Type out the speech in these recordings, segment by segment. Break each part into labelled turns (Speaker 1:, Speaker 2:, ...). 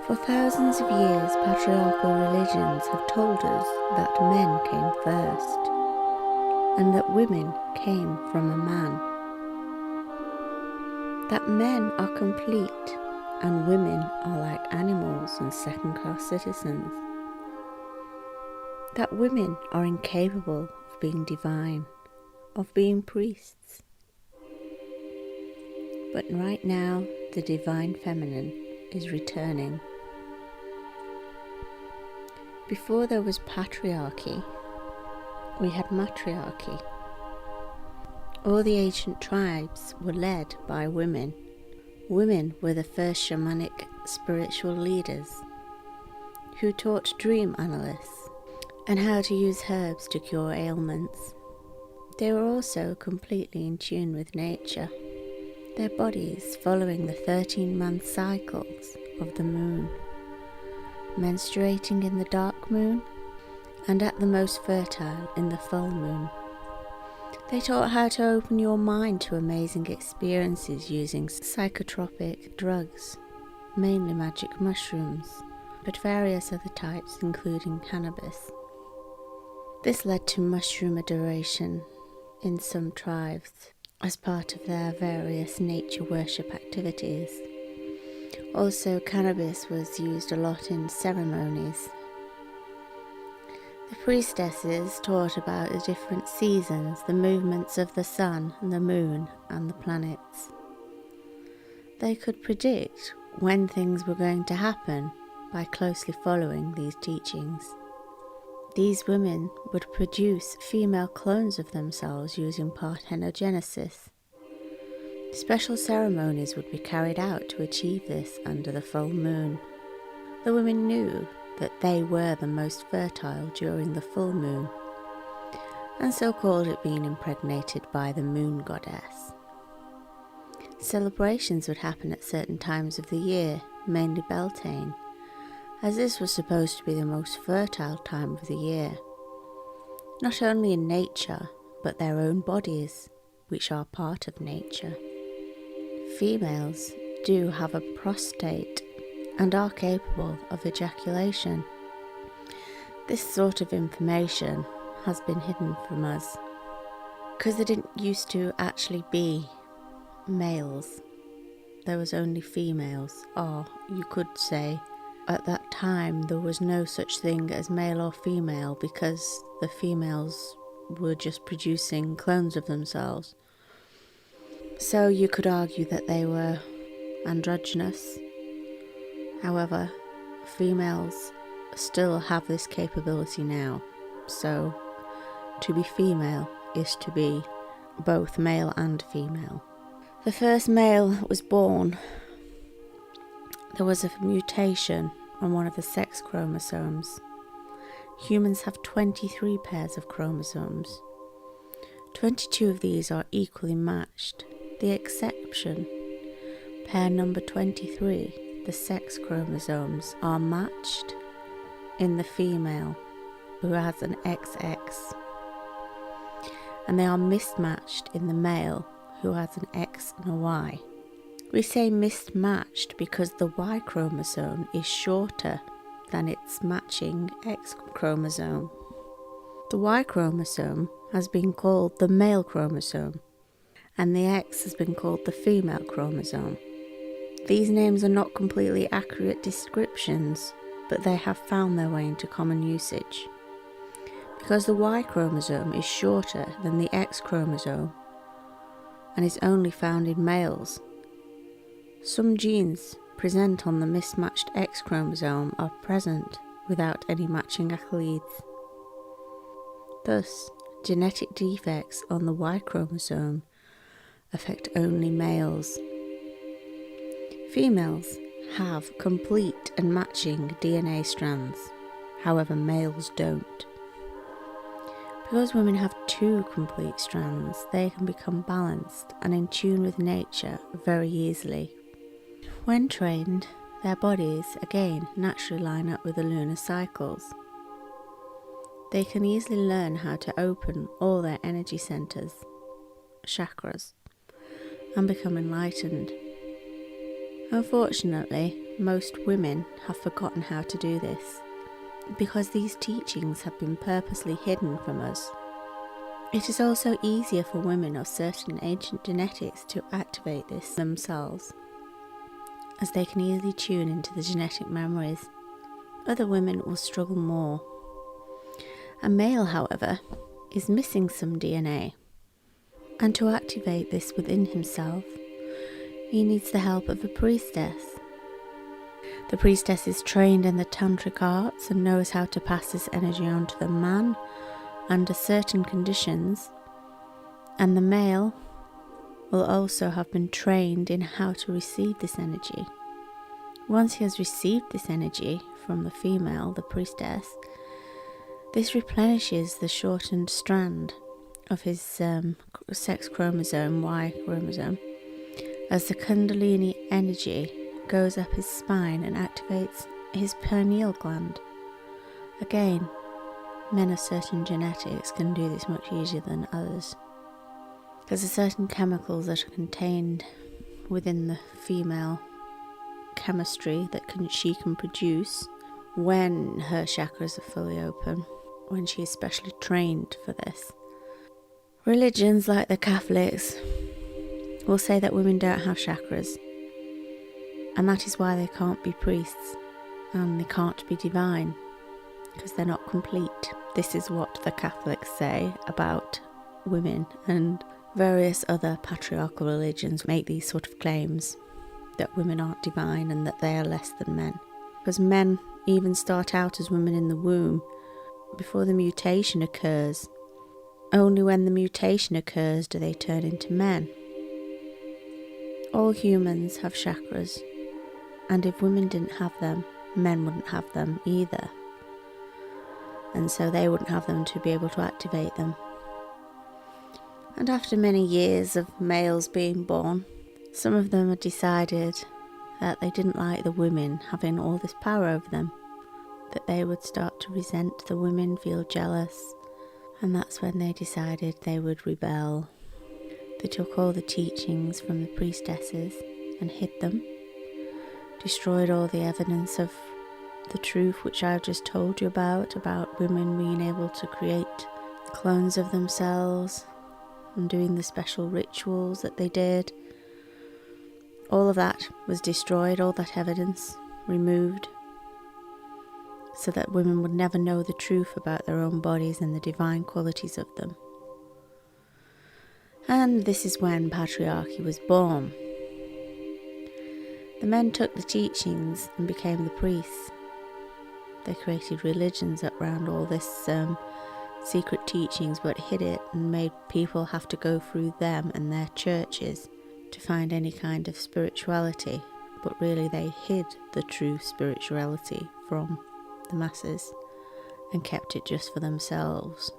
Speaker 1: For thousands of years, patriarchal religions have told us that men came first, and that women came from a man. That men are complete, and women are like animals and second-class citizens. That women are incapable of being divine, of being priests. But right now, the divine feminine is returning. Before there was patriarchy, we had matriarchy. All the ancient tribes were led by women. Women were the first shamanic spiritual leaders who taught dream analysts and how to use herbs to cure ailments. They were also completely in tune with nature, their bodies following the 13-month cycles of the moon, menstruating in the dark moon and at the most fertile in the full moon. They taught how to open your mind to amazing experiences using psychotropic drugs, mainly magic mushrooms, but various other types including cannabis. This led to mushroom adoration in some tribes as part of their various nature worship activities. Also, cannabis was used a lot in ceremonies. The priestesses taught about the different seasons, the movements of the sun and the moon and the planets. They could predict when things were going to happen by closely following these teachings. These women would produce female clones of themselves using parthenogenesis. Special ceremonies would be carried out to achieve this under the full moon. The women knew that they were the most fertile during the full moon, and so called it being impregnated by the moon goddess. Celebrations would happen at certain times of the year, mainly Beltane, as this was supposed to be the most fertile time of the year, not only in nature, but their own bodies, which are part of nature. Females do have a prostate and are capable of ejaculation. This sort of information has been hidden from us, because there didn't used to actually be males. There was only females, or you could say at that time there was no such thing as male or female, because the females were just producing clones of themselves. So you could argue that they were androgynous. However, females still have this capability now, so to be female is to be both male and female. The first male was born. There was a mutation on one of the sex chromosomes. Humans have 23 pairs of chromosomes. 22 of these are equally matched. The exception, pair number 23, the sex chromosomes, are matched in the female, who has an XX, and they are mismatched in the male, who has an X and a Y. We say mismatched because the Y chromosome is shorter than its matching X chromosome. The Y chromosome has been called the male chromosome, and the X has been called the female chromosome. These names are not completely accurate descriptions, but they have found their way into common usage. Because the Y chromosome is shorter than the X chromosome and is only found in males, some genes present on the mismatched X chromosome are present without any matching alleles. Thus, genetic defects on the Y chromosome affect only males. Females have complete and matching DNA strands, however males don't. Because women have two complete strands, they can become balanced and in tune with nature very easily. When trained, their bodies again naturally line up with the lunar cycles. They can easily learn how to open all their energy centers, chakras, and become enlightened. Unfortunately, most women have forgotten how to do this, because these teachings have been purposely hidden from us. It is also easier for women of certain ancient genetics to activate this themselves, as they can easily tune into the genetic memories. Other women will struggle more. A male, however, is missing some DNA, and to activate this within himself, he needs the help of a priestess. The priestess is trained in the Tantric arts and knows how to pass this energy on to the man under certain conditions, and the male will also have been trained in how to receive this energy. Once he has received this energy from the female, the priestess, this replenishes the shortened strand of his sex chromosome, Y chromosome, as the Kundalini energy goes up his spine and activates his pineal gland. Again, men of certain genetics can do this much easier than others, because there are certain chemicals that are contained within the female chemistry that she can produce when her chakras are fully open, when she is specially trained for this. Religions like the Catholics will say that women don't have chakras, and that is why they can't be priests and they can't be divine, because they're not complete. This is what the Catholics say about women, and various other patriarchal religions make these sort of claims that women aren't divine and that they are less than men. Because men even start out as women in the womb before the mutation occurs. Only when the mutation occurs do they turn into men. All humans have chakras, and if women didn't have them, men wouldn't have them either. And so they wouldn't have them to be able to activate them. And after many years of males being born, some of them had decided that they didn't like the women having all this power over them, that they would start to resent the women, feel jealous, and that's when they decided they would rebel. They took all the teachings from the priestesses and hid them, destroyed all the evidence of the truth which I've just told you about women being able to create clones of themselves and doing the special rituals that they did. All of that was destroyed, all that evidence removed, so that women would never know the truth about their own bodies and the divine qualities of them. And this is when Patriarchy was born. The men took the teachings and became the priests. They created religions around all this secret teachings, but hid it and made people have to go through them and their churches to find any kind of spirituality. But really they hid the true spirituality from the masses and kept it just for themselves.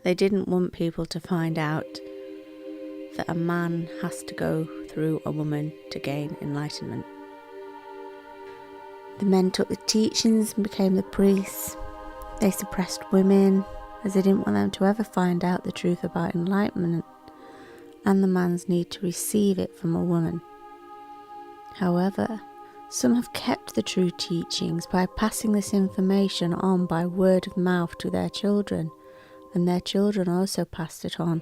Speaker 1: They didn't want people to find out that a man has to go through a woman to gain enlightenment. The men took the teachings and became the priests. They suppressed women, as they didn't want them to ever find out the truth about enlightenment and the man's need to receive it from a woman. However, some have kept the true teachings by passing this information on by word of mouth to their children, and their children also passed it on.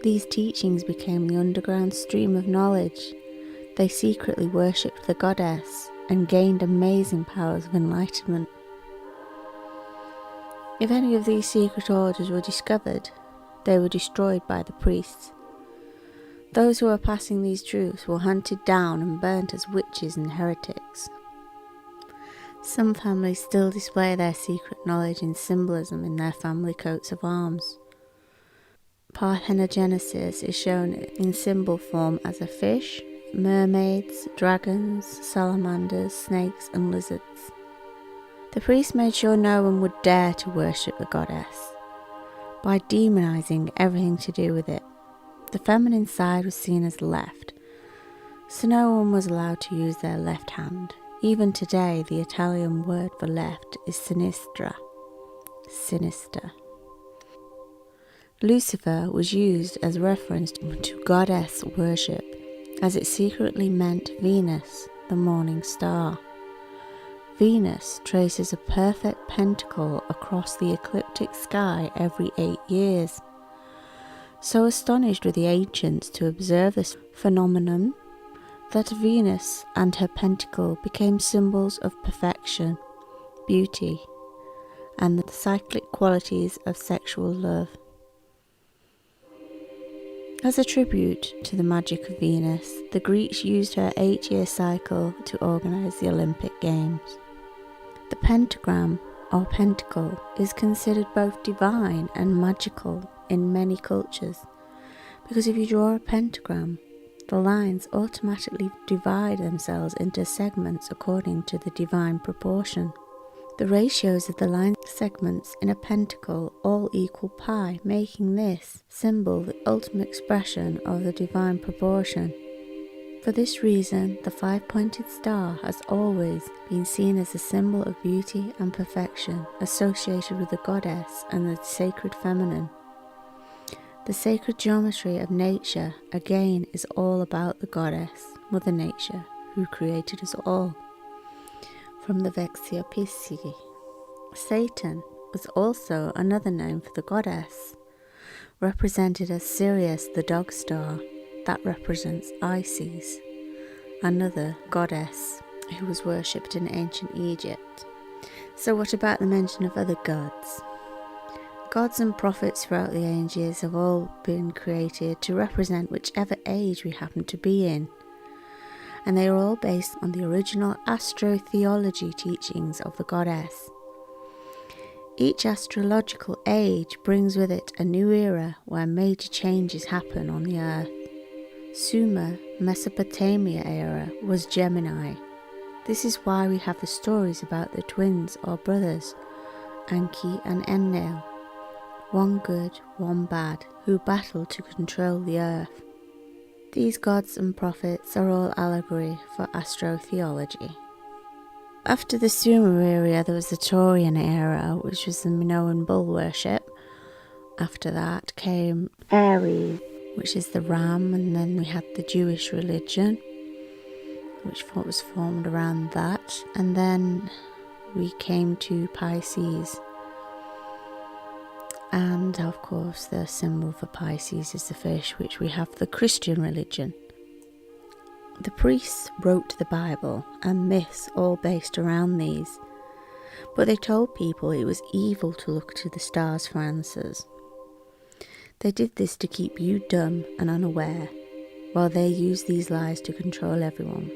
Speaker 1: These teachings became the underground stream of knowledge. They secretly worshipped the goddess and gained amazing powers of enlightenment. If any of these secret orders were discovered, they were destroyed by the priests. Those who were passing these truths were hunted down and burnt as witches and heretics. Some families still display their secret knowledge in symbolism in their family coats of arms. Parthenogenesis is shown in symbol form as a fish, mermaids, dragons, salamanders, snakes and lizards. The priest made sure no one would dare to worship the goddess by demonizing everything to do with it. The feminine side was seen as left, so no one was allowed to use their left hand. Even today, the Italian word for left is sinistra, sinister. Lucifer was used as reference to goddess worship, as it secretly meant Venus, the morning star. Venus traces a perfect pentacle across the ecliptic sky every 8 years. So astonished were the ancients to observe this phenomenon that Venus and her pentacle became symbols of perfection, beauty, and the cyclic qualities of sexual love. As a tribute to the magic of Venus, the Greeks used her 8-year cycle to organize the Olympic Games. The pentagram, or pentacle, is considered both divine and magical in many cultures, because if you draw a pentagram, the lines automatically divide themselves into segments according to the divine proportion. The ratios of the line segments in a pentacle all equal pi, making this symbol the ultimate expression of the divine proportion. For this reason, the 5-pointed star has always been seen as a symbol of beauty and perfection, associated with the goddess and the sacred feminine. The sacred geometry of nature, again, is all about the goddess, Mother Nature, who created us all. From the Vesica Pisces. Satan was also another name for the goddess, represented as Sirius, the dog star, that represents Isis, another goddess who was worshipped in ancient Egypt. So what about the mention of other gods? Gods and prophets throughout the ages have all been created to represent whichever age we happen to be in, and they are all based on the original astrotheology teachings of the goddess. Each astrological age brings with it a new era where major changes happen on the earth. Sumer, Mesopotamia era was Gemini. This is why we have the stories about the twins or brothers, Enki and Enlil, one good, one bad, who battle to control the earth. These gods and prophets are all allegory for astrotheology. After the Sumer era, there was the Taurian era, which was the Minoan bull worship. After that came Aries, which is the ram, and then we had the Jewish religion, which was formed around that, and then we came to Pisces. And of course the symbol for Pisces is the fish, which we have the Christian religion. The priests wrote the Bible and myths all based around these, but they told people it was evil to look to the stars for answers. They did this to keep you dumb and unaware, while they used these lies to control everyone.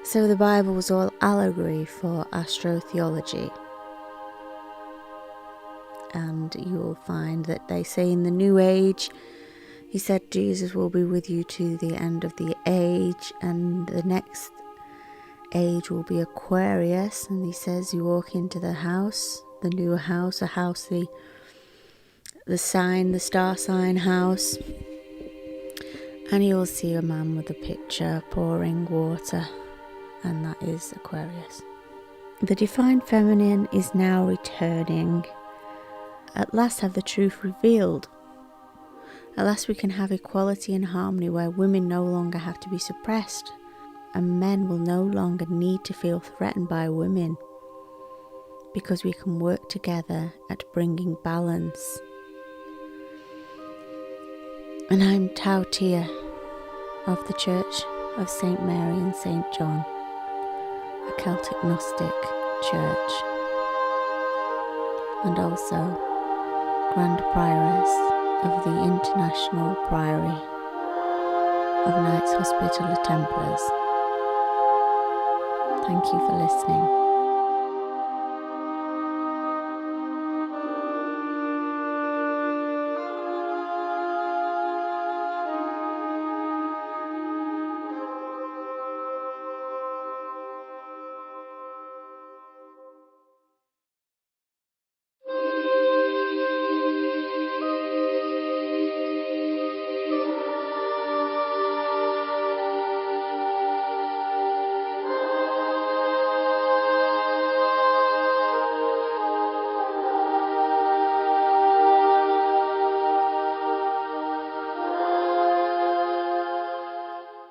Speaker 1: So the Bible was all allegory for astrotheology. And you will find that they say in the New Age, he said Jesus will be with you to the end of the age, and the next age will be Aquarius, and he says you walk into the house, the new house, a house, the sign, the star sign house, and you will see a man with a pitcher pouring water, and that is Aquarius. The divine feminine is now returning. At last have the truth revealed. At last we can have equality and harmony where women no longer have to be suppressed, and men will no longer need to feel threatened by women, because we can work together at bringing balance. And I'm Tau Tia of the Church of St. Mary and St. John, a Celtic Gnostic church, and also Grand Prioress of the International Priory of Knights Hospitaller Templars. Thank you for listening.